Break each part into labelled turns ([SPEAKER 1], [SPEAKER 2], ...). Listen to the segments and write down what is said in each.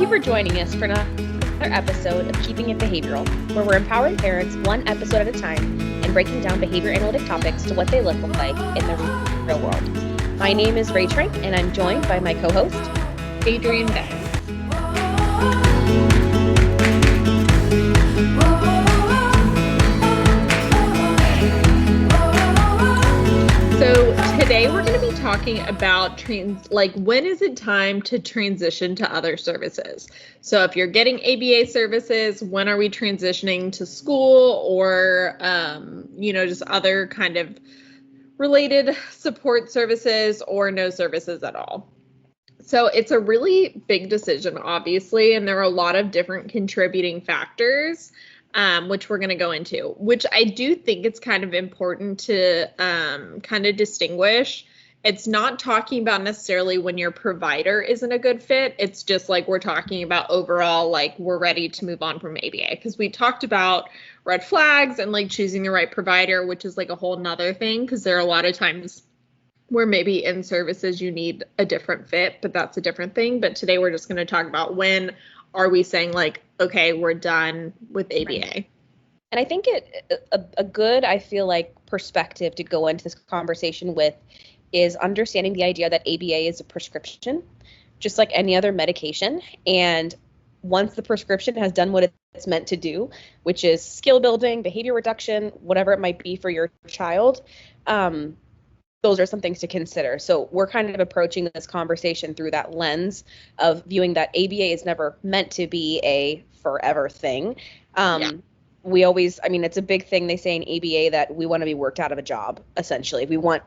[SPEAKER 1] you for joining us for another episode of Keeping It Behavioral, where we're empowering parents one episode at a time and breaking down behavior analytic topics to what they look like in the real world. My name is Ray Trank, and I'm joined by my co-host,
[SPEAKER 2] Adrian Day. So today we're going to be talking about when is it time to transition to other services? So if you're getting ABA services, when are we transitioning to school or, just other kind of related support services or no services at all? So it's a really big decision, obviously, and there are a lot of different contributing factors, which we're going to go into, which I do think it's kind of important to kind of distinguish. It's not talking about necessarily when your provider isn't a good fit. It's just like we're talking about overall, like we're ready to move on from ABA, because we talked about red flags and like choosing the right provider, which is like a whole nother thing, because there are a lot of times where maybe in services you need a different fit, but that's a different thing. But today we're just going to talk about when are we saying like, okay, we're done with ABA.
[SPEAKER 1] Right. And I think a good, I feel like, perspective to go into this conversation with is understanding the idea that ABA is a prescription, just like any other medication. And once the prescription has done what it's meant to do, which is skill building, behavior reduction, whatever it might be for your child, those are some things to consider. So we're kind of approaching this conversation through that lens of viewing that ABA is never meant to be a forever thing. We always, it's a big thing they say in ABA that we want to be worked out of a job, essentially. We want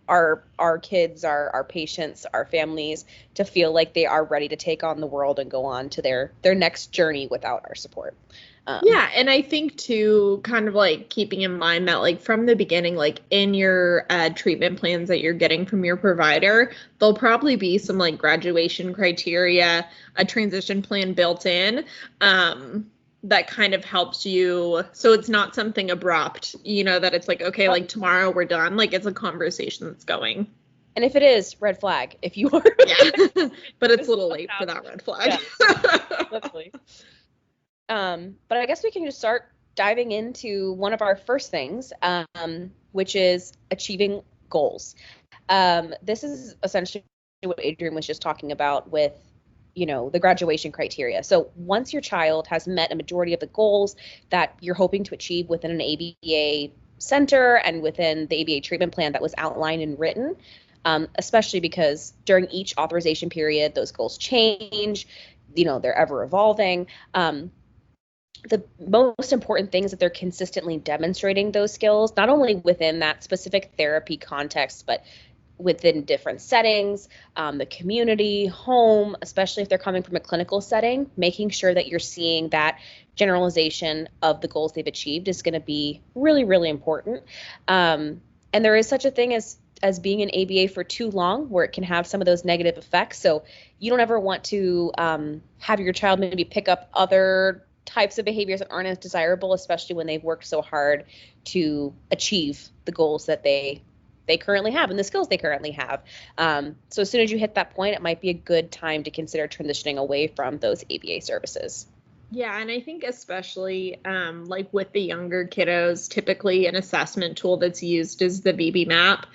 [SPEAKER 1] our kids, our patients, our families to feel like they are ready to take on the world and go on to their next journey without our support.
[SPEAKER 2] And I think too, kind of like keeping in mind that like from the beginning, like in your treatment plans that you're getting from your provider, there'll probably be some like graduation criteria, a transition plan built in that kind of helps you. So it's not something abrupt, that it's like, okay, like tomorrow we're done. Like it's a conversation that's going.
[SPEAKER 1] And if it is, red flag, if you are.
[SPEAKER 2] Yeah, but it's a little late for that red flag.
[SPEAKER 1] Yeah. Definitely. But I guess we can just start diving into one of our first things, which is achieving goals. This is essentially what Adrian was just talking about with, the graduation criteria. So once your child has met a majority of the goals that you're hoping to achieve within an ABA center and within the ABA treatment plan that was outlined and written, especially because during each authorization period, those goals change, they're ever evolving. The most important thing is that they're consistently demonstrating those skills, not only within that specific therapy context, but within different settings, the community, home, especially if they're coming from a clinical setting, making sure that you're seeing that generalization of the goals they've achieved is going to be really, really important. And there is such a thing as being an ABA for too long, where it can have some of those negative effects. So you don't ever want to have your child maybe pick up other types of behaviors that aren't as desirable, especially when they've worked so hard to achieve the goals that they currently have and the skills they currently have. So as soon as you hit that point, it might be a good time to consider transitioning away from those ABA services.
[SPEAKER 2] Yeah, and I think especially like with the younger kiddos, typically an assessment tool that's used is the VB map.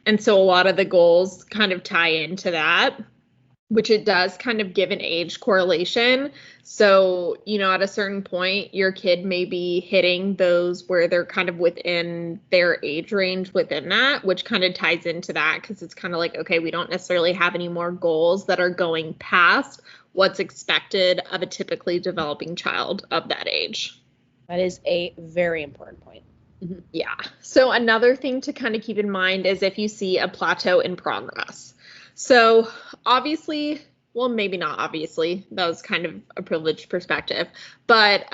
[SPEAKER 2] And so a lot of the goals kind of tie into that, which it does kind of give an age correlation. So, at a certain point, your kid may be hitting those where they're kind of within their age range within that, which kind of ties into that, because it's kind of like, okay, we don't necessarily have any more goals that are going past what's expected of a typically developing child of that age.
[SPEAKER 1] That is a very important point.
[SPEAKER 2] Mm-hmm. Yeah. So another thing to kind of keep in mind is if you see a plateau in progress. So obviously, well, maybe not obviously, that was kind of a privileged perspective, but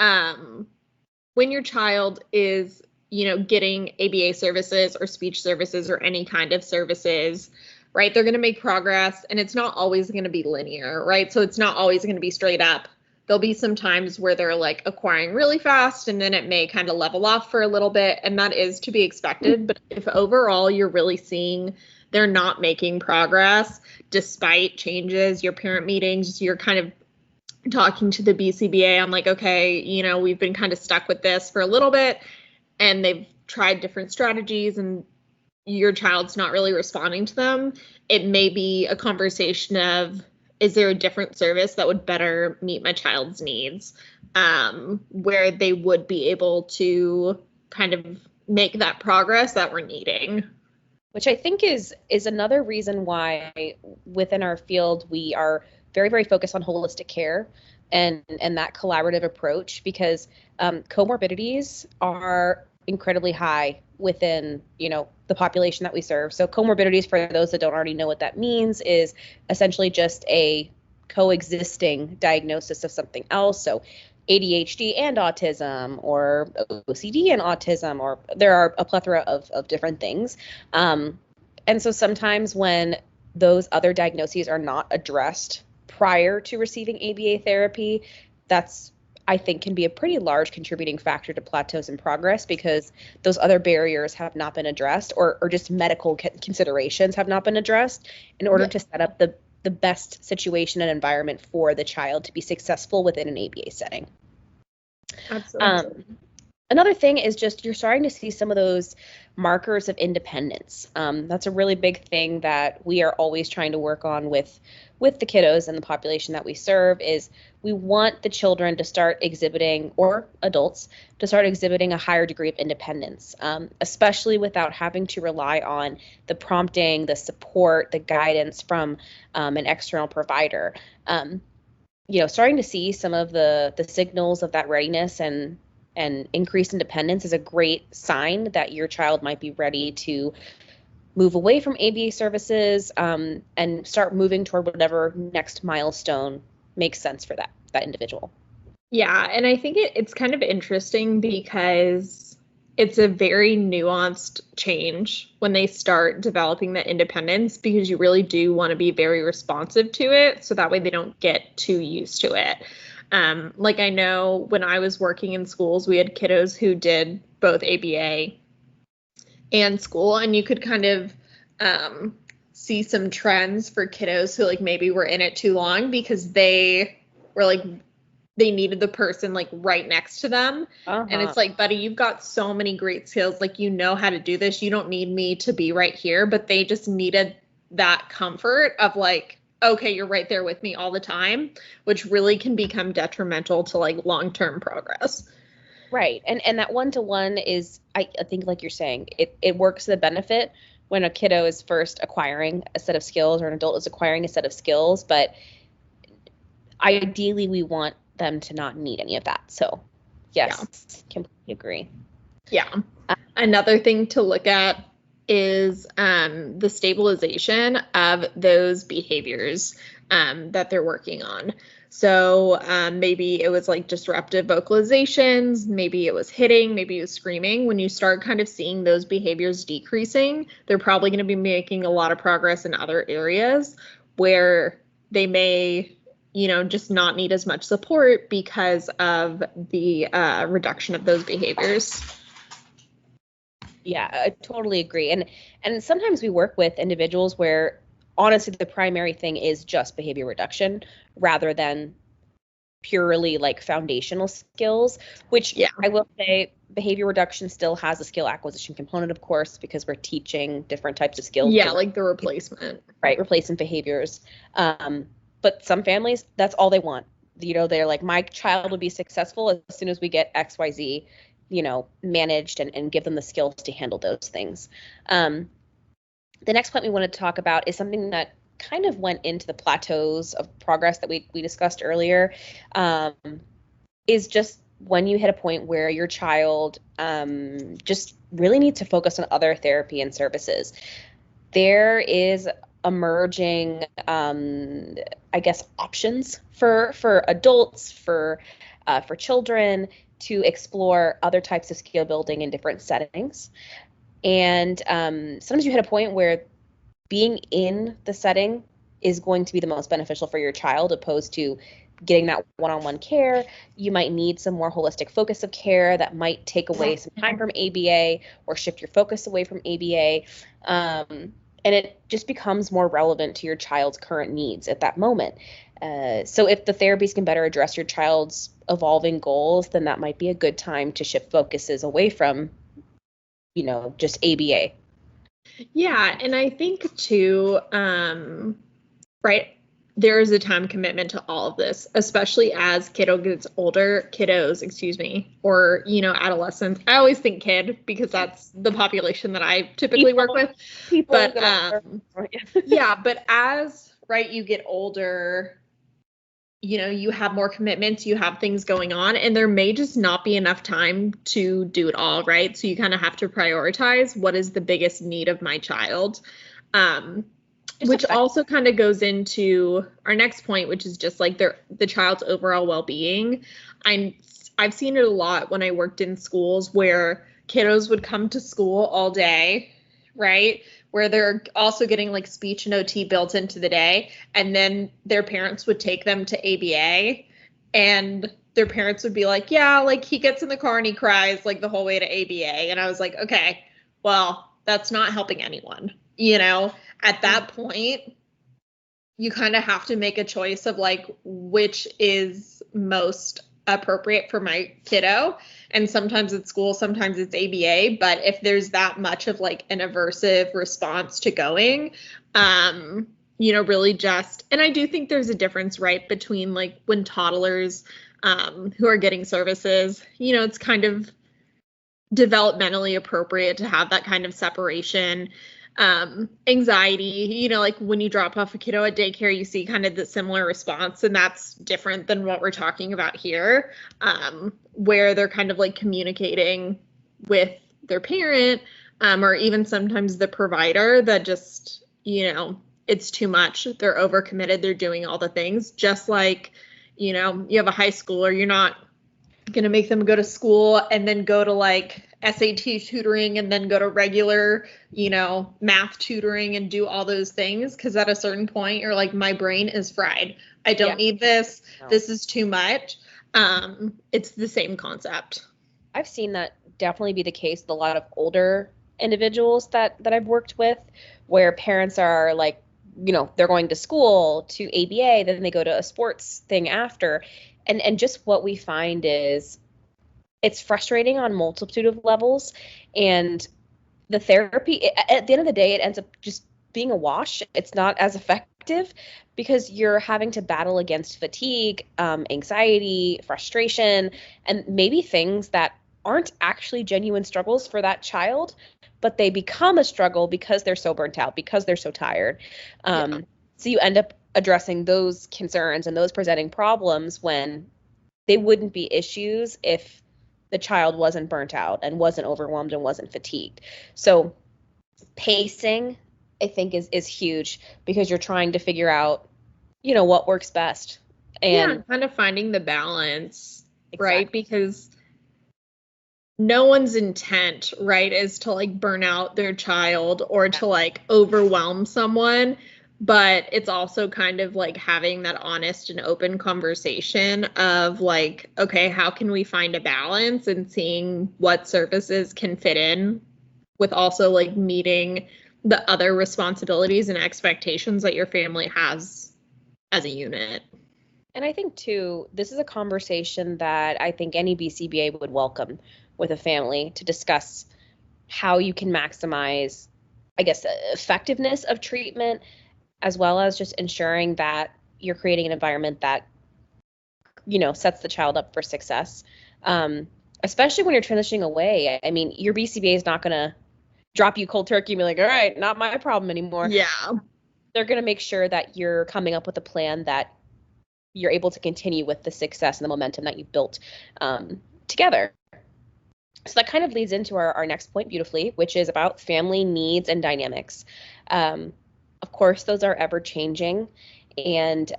[SPEAKER 2] when your child is, getting ABA services or speech services or any kind of services, right, they're going to make progress, and it's not always going to be linear, right? So it's not always going to be straight up. There'll be some times where they're like acquiring really fast, and then it may kind of level off for a little bit, and that is to be expected. But if overall you're really seeing they're not making progress despite changes, your parent meetings, you're kind of talking to the BCBA on like, okay, you know, we've been kind of stuck with this for a little bit and they've tried different strategies and your child's not really responding to them, it may be a conversation of, is there a different service that would better meet my child's needs, where they would be able to kind of make that progress that we're needing.
[SPEAKER 1] Which I think is another reason why within our field we are very, very focused on holistic care and that collaborative approach, because comorbidities are incredibly high within, you know, the population that we serve. So comorbidities, for those that don't already know what that means, is essentially just a coexisting diagnosis of something else. So ADHD and autism, or OCD and autism, or there are a plethora of different things. And so sometimes when those other diagnoses are not addressed prior to receiving ABA therapy, that's, I think, can be a pretty large contributing factor to plateaus in progress, because those other barriers have not been addressed, or just medical considerations have not been addressed in order to set up the best situation and environment for the child to be successful within an ABA setting.
[SPEAKER 2] Absolutely.
[SPEAKER 1] Another thing is just you're starting to see some of those markers of independence. That's a really big thing that we are always trying to work on with the kiddos and the population that we serve, is we want the children to start exhibiting, or adults to start exhibiting, a higher degree of independence, especially without having to rely on the prompting, the support, the guidance from an external provider. You know, starting to see some of the signals of that readiness and increased independence is a great sign that your child might be ready to move away from ABA services, and start moving toward whatever next milestone makes sense for that individual.
[SPEAKER 2] Yeah, and I think it's kind of interesting because it's a very nuanced change when they start developing that independence, because you really do want to be very responsive to it, so that way they don't get too used to it. Like, I know when I was working in schools, we had kiddos who did both ABA and school, and you could kind of see some trends for kiddos who like maybe were in it too long, because they were like, they needed the person like right next to them. And it's like, buddy, you've got so many great skills, like, you know how to do this, you don't need me to be right here. But they just needed that comfort of like, okay, you're right there with me all the time, which really can become detrimental to like long-term progress.
[SPEAKER 1] Right. And that one-to-one is, I think, like you're saying, it works to the benefit when a kiddo is first acquiring a set of skills, or an adult is acquiring a set of skills. But ideally, we want them to not need any of that. So yes, completely agree.
[SPEAKER 2] Yeah. Another thing to look at is the stabilization of those behaviors that they're working on. So maybe it was like disruptive vocalizations, maybe it was hitting, maybe it was screaming. When you start kind of seeing those behaviors decreasing, they're probably going to be making a lot of progress in other areas where they may, you know, just not need as much support because of the reduction of those behaviors.
[SPEAKER 1] Yeah, I totally agree. And sometimes we work with individuals where honestly the primary thing is just behavior reduction rather than purely like foundational skills, which I will say behavior reduction still has a skill acquisition component, of course, because we're teaching different types of skills.
[SPEAKER 2] Yeah, like the replacement.
[SPEAKER 1] Right, replacement behaviors. But some families, that's all they want. You know, they're like, my child will be successful as soon as we get XYZ, you know, managed and give them the skills to handle those things. The next point we want to talk about is something that kind of went into the plateaus of progress that we discussed earlier, is just when you hit a point where your child just really needs to focus on other therapy and services. There is emerging, I guess, options for adults, for children to explore other types of skill building in different settings. And sometimes you hit a point where being in the setting is going to be the most beneficial for your child, opposed to getting that one-on-one care. You might need some more holistic focus of care that might take away some time from ABA or shift your focus away from ABA. and it just becomes more relevant to your child's current needs at that moment. So if the therapies can better address your child's evolving goals, then that might be a good time to shift focuses away from, just ABA.
[SPEAKER 2] Yeah, and I think too, right, there is a time commitment to all of this, especially as kiddos, excuse me, or, adolescents. I always think kid because that's the population that I typically work with. But yeah, but as, right, you get older, you have more commitments, you have things going on, and there may just not be enough time to do it all, right? So you kind of have to prioritize what is the biggest need of my child. Which also kind of goes into our next point, which is just like the child's overall well-being. I've seen it a lot when I worked in schools where kiddos would come to school all day, right? Where they're also getting like speech and OT built into the day. And then their parents would take them to ABA and their parents would be like, yeah, like he gets in the car and he cries like the whole way to ABA. And I was like, okay, well, that's not helping anyone, At that point, you kind of have to make a choice of like which is most appropriate for my kiddo. And sometimes it's school, sometimes it's ABA. But if there's that much of like an aversive response to going, really just, and I do think there's a difference, right, between like when toddlers who are getting services, it's kind of developmentally appropriate to have that kind of separation. Anxiety, like when you drop off a kiddo at daycare, you see kind of the similar response, and that's different than what we're talking about here, where they're kind of like communicating with their parent, or even sometimes the provider that just, it's too much. They're overcommitted. They're doing all the things, just like, you have a high schooler, you're not going to make them go to school and then go to like SAT tutoring and then go to regular, math tutoring and do all those things. Cause at a certain point you're like, my brain is fried. I don't need this. No. This is too much. It's the same concept.
[SPEAKER 1] I've seen that definitely be the case with a lot of older individuals that I've worked with, where parents are like, they're going to school to ABA, then they go to a sports thing after. And just what we find is it's frustrating on multitude of levels. And the therapy, at the end of the day, it ends up just being a wash. It's not as effective because you're having to battle against fatigue, anxiety, frustration, and maybe things that aren't actually genuine struggles for that child, but they become a struggle because they're so burnt out, because they're so tired. So you end up addressing those concerns and those presenting problems when they wouldn't be issues if the child wasn't burnt out and wasn't overwhelmed and wasn't fatigued. So pacing, I think, is huge because you're trying to figure out, what works best. And
[SPEAKER 2] kind of finding the balance, exactly. Right? Because no one's intent, right, is to like burn out their child or to like overwhelm someone. But it's also kind of like having that honest and open conversation of like, okay, how can we find a balance, and seeing what services can fit in with also like meeting the other responsibilities and expectations that your family has as a unit.
[SPEAKER 1] And I think too, this is a conversation that I think any BCBA would welcome with a family, to discuss how you can maximize, I guess, effectiveness of treatment, as well as just ensuring that you're creating an environment that, sets the child up for success. Especially when you're transitioning away. I mean, your BCBA is not going to drop you cold turkey and be like, all right, not my problem anymore.
[SPEAKER 2] Yeah.
[SPEAKER 1] They're going to make sure that you're coming up with a plan that you're able to continue with the success and the momentum that you've built together. So that kind of leads into our next point beautifully, which is about family needs and dynamics. Of course, those are ever changing, and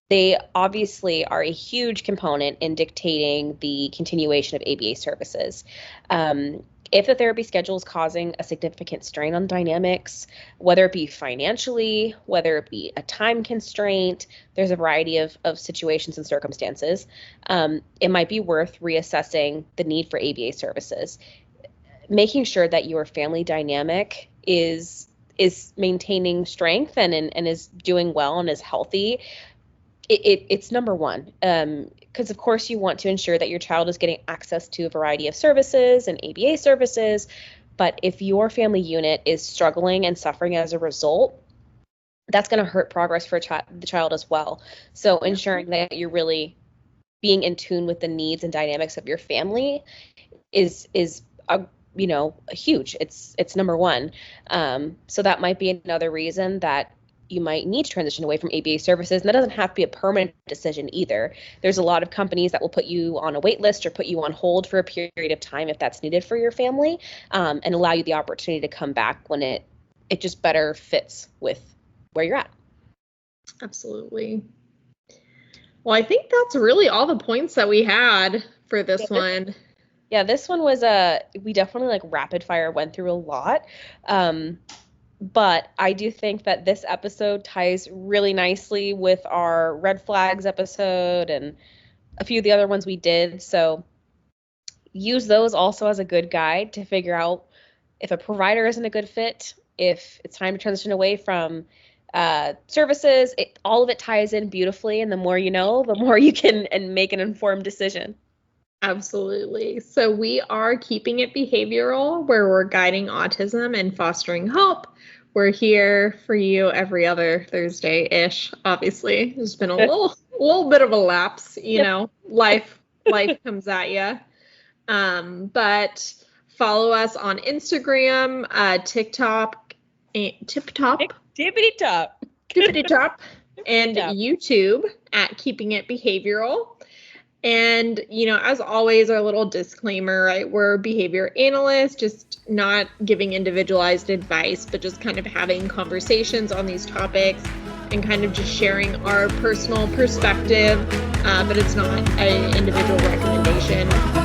[SPEAKER 1] they obviously are a huge component in dictating the continuation of ABA services. If the therapy schedule is causing a significant strain on dynamics, whether it be financially, whether it be a time constraint, there's a variety of situations and circumstances, it might be worth reassessing the need for ABA services. Making sure that your family dynamic is is maintaining strength and is doing well and is healthy, it's number one. Because of course you want to ensure that your child is getting access to a variety of services and ABA services. But if your family unit is struggling and suffering as a result, that's going to hurt progress for the child as well. So ensuring that you're really being in tune with the needs and dynamics of your family is huge. It's number one. So that might be another reason that you might need to transition away from ABA services. And that doesn't have to be a permanent decision either. There's a lot of companies that will put you on a wait list or put you on hold for a period of time if that's needed for your family, and allow you the opportunity to come back when it just better fits with where you're at.
[SPEAKER 2] Absolutely. Well, I think that's really all the points that we had for this one.
[SPEAKER 1] Yeah, this one was we definitely rapid fire went through a lot. But I do think that this episode ties really nicely with our red flags episode and a few of the other ones we did. So use those also as a good guide to figure out if a provider isn't a good fit, if it's time to transition away from services. All of it ties in beautifully, and the more you know, the more you can and make an informed decision.
[SPEAKER 2] Absolutely. So we are Keeping It Behavioral, where we're guiding autism and fostering hope. We're here for you every other Thursday-ish. Obviously, there's been a little bit of a lapse, life comes at you. But follow us on Instagram, TikTok,
[SPEAKER 1] Tippity top,
[SPEAKER 2] and YouTube at Keeping It Behavioral. And, as always, our little disclaimer, right? We're behavior analysts, just not giving individualized advice, but just kind of having conversations on these topics and kind of just sharing our personal perspective. But it's not an individual recommendation.